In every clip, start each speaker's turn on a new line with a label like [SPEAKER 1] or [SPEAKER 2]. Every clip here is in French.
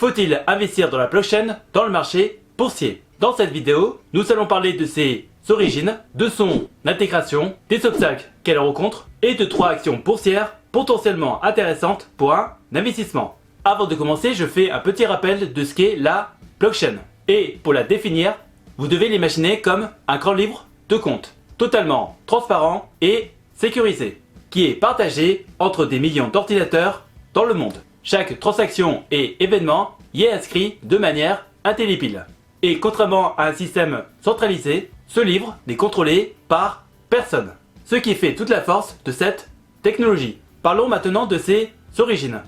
[SPEAKER 1] Faut-il investir dans la blockchain dans le marché boursier? Dans cette vidéo, nous allons parler de ses origines, de son intégration, des obstacles qu'elle rencontre et de 3 actions boursières potentiellement intéressantes pour un investissement. Avant de commencer, je fais un petit rappel de ce qu'est la blockchain. Et pour la définir, vous devez l'imaginer comme un grand livre de compte, totalement transparent et sécurisé, qui est partagé entre des millions d'ordinateurs dans le monde. Chaque transaction et événement y est inscrit de manière intelligible. Et contrairement à un système centralisé, ce livre n'est contrôlé par personne. Ce qui fait toute la force de cette technologie. Parlons maintenant de ses origines.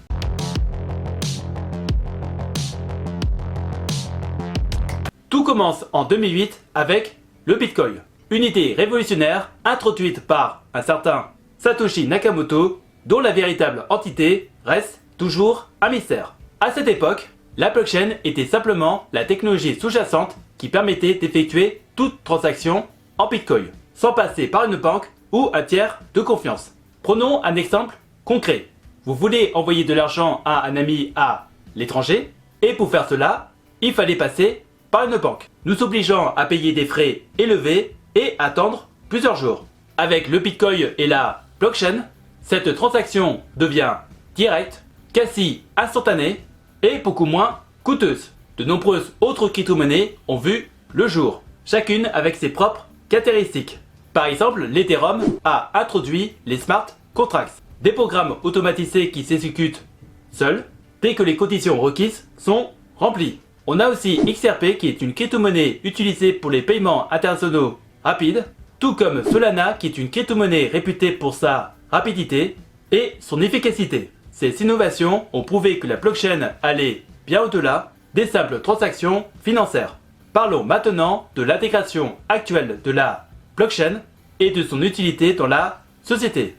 [SPEAKER 1] Tout commence en 2008 avec le Bitcoin. Une idée révolutionnaire introduite par un certain Satoshi Nakamoto, dont la véritable entité reste toujours un mystère. À cette époque, la blockchain était simplement la technologie sous-jacente qui permettait d'effectuer toute transaction en Bitcoin, sans passer par une banque ou un tiers de confiance. Prenons un exemple concret. Vous voulez envoyer de l'argent à un ami à l'étranger, et pour faire cela, il fallait passer par une banque, nous obligeant à payer des frais élevés et attendre plusieurs jours. Avec le Bitcoin et la blockchain, cette transaction devient directe, quasi instantanée et beaucoup moins coûteuse. De nombreuses autres crypto-monnaies ont vu le jour, chacune avec ses propres caractéristiques. Par exemple, l'Ethereum a introduit les smart contracts, des programmes automatisés qui s'exécutent seuls dès que les conditions requises sont remplies. On a aussi XRP qui est une crypto-monnaie utilisée pour les paiements internationaux rapides, tout comme Solana qui est une crypto-monnaie réputée pour sa rapidité et son efficacité. Ces innovations ont prouvé que la blockchain allait bien au-delà des simples transactions financières. Parlons maintenant de l'intégration actuelle de la blockchain et de son utilité dans la société.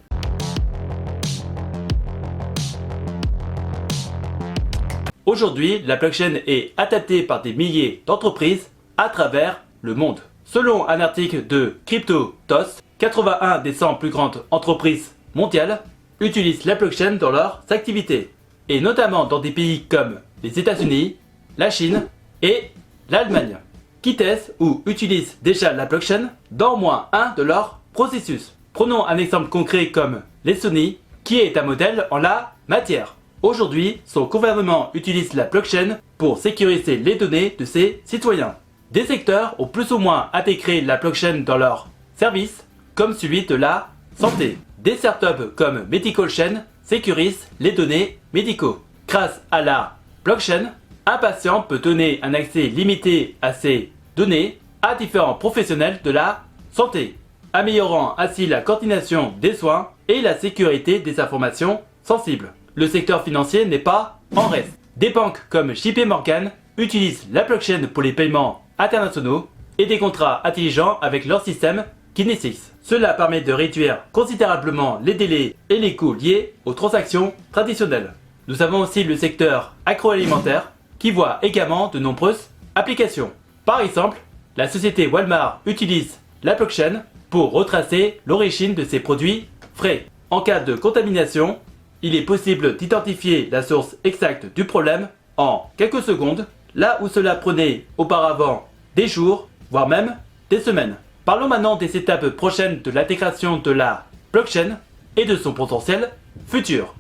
[SPEAKER 1] Aujourd'hui, la blockchain est adaptée par des milliers d'entreprises à travers le monde. Selon un article de CryptoToast, 81 des 100 plus grandes entreprises mondiales utilisent la blockchain dans leurs activités, et notamment dans des pays comme les États-Unis, la Chine et l'Allemagne, qui testent ou utilisent déjà la blockchain dans au moins un de leurs processus. Prenons un exemple concret comme l'Estonie, qui est un modèle en la matière. Aujourd'hui, son gouvernement utilise la blockchain pour sécuriser les données de ses citoyens. Des secteurs ont plus ou moins intégré la blockchain dans leurs services, comme celui de la santé. Des startups comme MedicalChain sécurisent les données médicaux. Grâce à la blockchain, un patient peut donner un accès limité à ses données à différents professionnels de la santé, améliorant ainsi la coordination des soins et la sécurité des informations sensibles. Le secteur financier n'est pas en reste. Des banques comme JP Morgan utilisent la blockchain pour les paiements internationaux et des contrats intelligents avec leur système Kinesis. Cela permet de réduire considérablement les délais et les coûts liés aux transactions traditionnelles. Nous avons aussi le secteur agroalimentaire qui voit également de nombreuses applications. Par exemple, la société Walmart utilise la blockchain pour retracer l'origine de ses produits frais. En cas de contamination, il est possible d'identifier la source exacte du problème en quelques secondes, là où cela prenait auparavant des jours, voire même des semaines. Parlons maintenant des étapes prochaines de l'intégration de la blockchain et de son potentiel futur.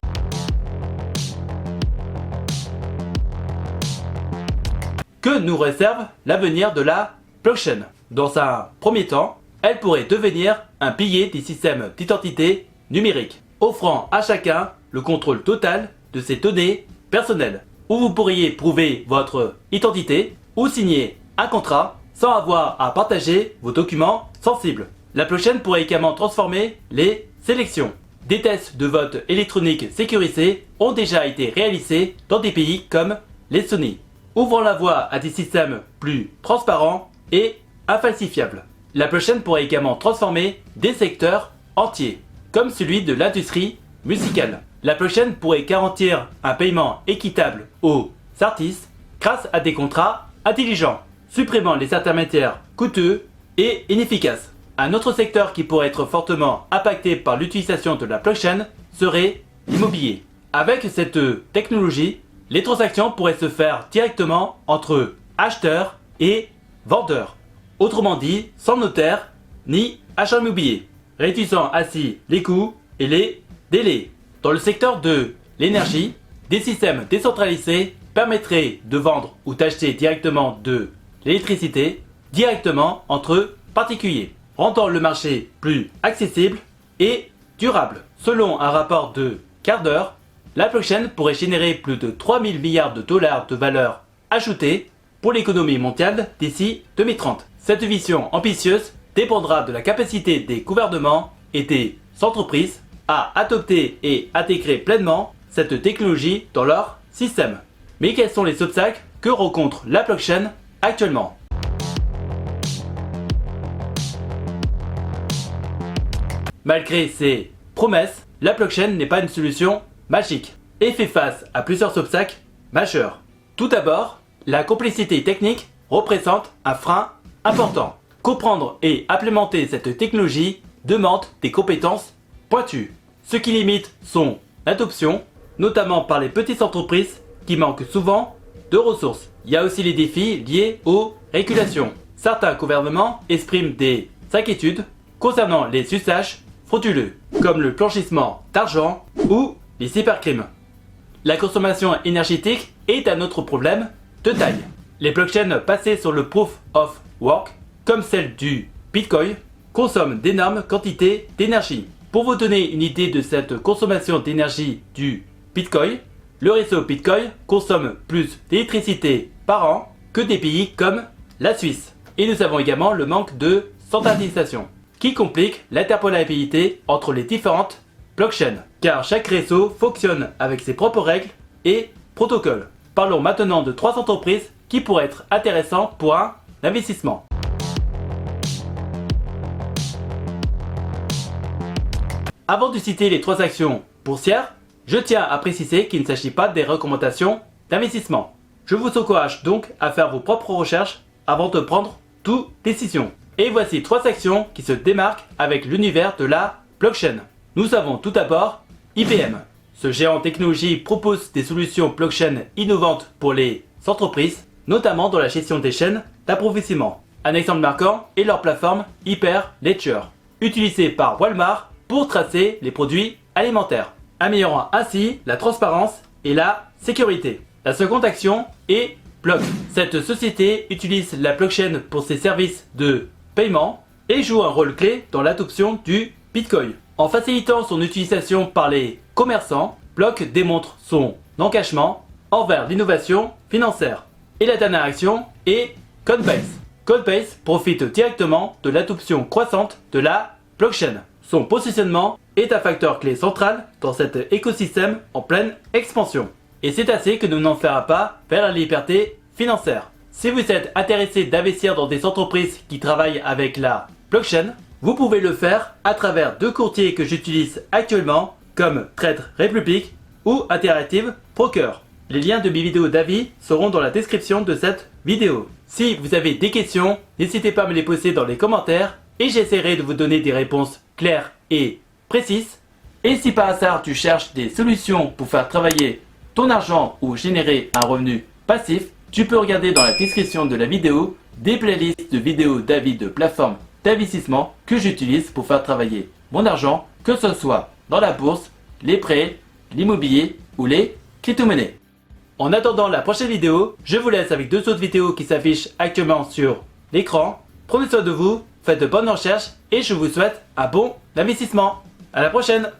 [SPEAKER 1] Que nous réserve l'avenir de la blockchain? Dans un premier temps, elle pourrait devenir un pilier des systèmes d'identité numérique, offrant à chacun le contrôle total de ses données personnelles, où vous pourriez prouver votre identité ou signer un contrat sans avoir à partager vos documents sensibles. La blockchain pourrait également transformer les élections. Des tests de vote électronique sécurisés ont déjà été réalisés dans des pays comme l'Estonie, ouvrant la voie à des systèmes plus transparents et infalsifiables. La blockchain pourrait également transformer des secteurs entiers, comme celui de l'industrie musicale. La blockchain pourrait garantir un paiement équitable aux artistes grâce à des contrats intelligents, supprimant les intermédiaires coûteux et inefficaces. Un autre secteur qui pourrait être fortement impacté par l'utilisation de la blockchain serait l'immobilier. Avec cette technologie, Les transactions pourraient se faire directement entre acheteurs et vendeurs. Autrement dit, sans notaire ni agent immobilier, réduisant ainsi les coûts et les délais. Dans le secteur de l'énergie, des systèmes décentralisés permettraient de vendre ou d'acheter directement de l'électricité directement entre particuliers, rendant le marché plus accessible et durable. Selon un rapport de Carter, la blockchain pourrait générer plus de 3000 milliards de dollars de valeur ajoutée pour l'économie mondiale d'ici 2030. Cette vision ambitieuse dépendra de la capacité des gouvernements et des entreprises à adopter et intégrer pleinement cette technologie dans leur système. Mais quels sont les obstacles que rencontre la blockchain actuellement? Malgré ses promesses, la blockchain n'est pas une solution magique et fait face à plusieurs obstacles majeurs. Tout d'abord, la complexité technique représente un frein important. Comprendre et implémenter cette technologie demande des compétences pointues, ce qui limite son adoption, notamment par les petites entreprises qui manquent souvent de ressources. Il y a aussi les défis liés aux régulations. Certains gouvernements expriment des inquiétudes concernant les usages frauduleux, comme le blanchissement d'argent ou les cybercrimes. La consommation énergétique est un autre problème de taille. Les blockchains basées sur le Proof of Work, comme celle du Bitcoin, consomment d'énormes quantités d'énergie. Pour vous donner une idée de cette consommation d'énergie du Bitcoin, le réseau Bitcoin consomme plus d'électricité par an que des pays comme la Suisse. Et nous avons également le manque de standardisation, qui complique l'interopérabilité entre les différentes blockchains, car chaque réseau fonctionne avec ses propres règles et protocoles. Parlons maintenant de 3 entreprises qui pourraient être intéressantes pour un investissement. Avant de citer les 3 actions boursières, je tiens à préciser qu'il ne s'agit pas des recommandations d'investissement. Je vous encourage donc à faire vos propres recherches avant de prendre toute décision. Et voici 3 actions qui se démarquent avec l'univers de la blockchain. Nous avons tout d'abord IBM. Ce géant technologie propose des solutions blockchain innovantes pour les entreprises, notamment dans la gestion des chaînes d'approvisionnement. Un exemple marquant est leur plateforme Hyperledger, utilisée par Walmart pour tracer les produits alimentaires, améliorant ainsi la transparence et la sécurité. La seconde action est Block. Cette société utilise la blockchain pour ses services de paiement et joue un rôle clé dans l'adoption du Bitcoin. En facilitant son utilisation par les commerçants, Block démontre son engagement envers l'innovation financière. Et la dernière action est Coinbase. Coinbase profite directement de l'adoption croissante de la blockchain. Son positionnement est un facteur clé central dans cet écosystème en pleine expansion. Et c'est ainsi que nous n'en ferons pas vers la liberté financière. Si vous êtes intéressé d'investir dans des entreprises qui travaillent avec la blockchain, vous pouvez le faire à travers 2 courtiers que j'utilise actuellement comme Trade Republic ou Interactive Broker. Les liens de mes vidéos d'avis seront dans la description de cette vidéo. Si vous avez des questions, n'hésitez pas à me les poser dans les commentaires et j'essaierai de vous donner des réponses claires et précises. Et si par hasard tu cherches des solutions pour faire travailler ton argent ou générer un revenu passif, tu peux regarder dans la description de la vidéo des playlists de vidéos d'avis de plateformes d'investissement que j'utilise pour faire travailler mon argent, que ce soit dans la bourse, les prêts, l'immobilier ou les crypto-monnaies. En attendant la prochaine vidéo, je vous laisse avec 2 autres vidéos qui s'affichent actuellement sur l'écran. Prenez soin de vous, faites de bonnes recherches et je vous souhaite un bon investissement. À la prochaine!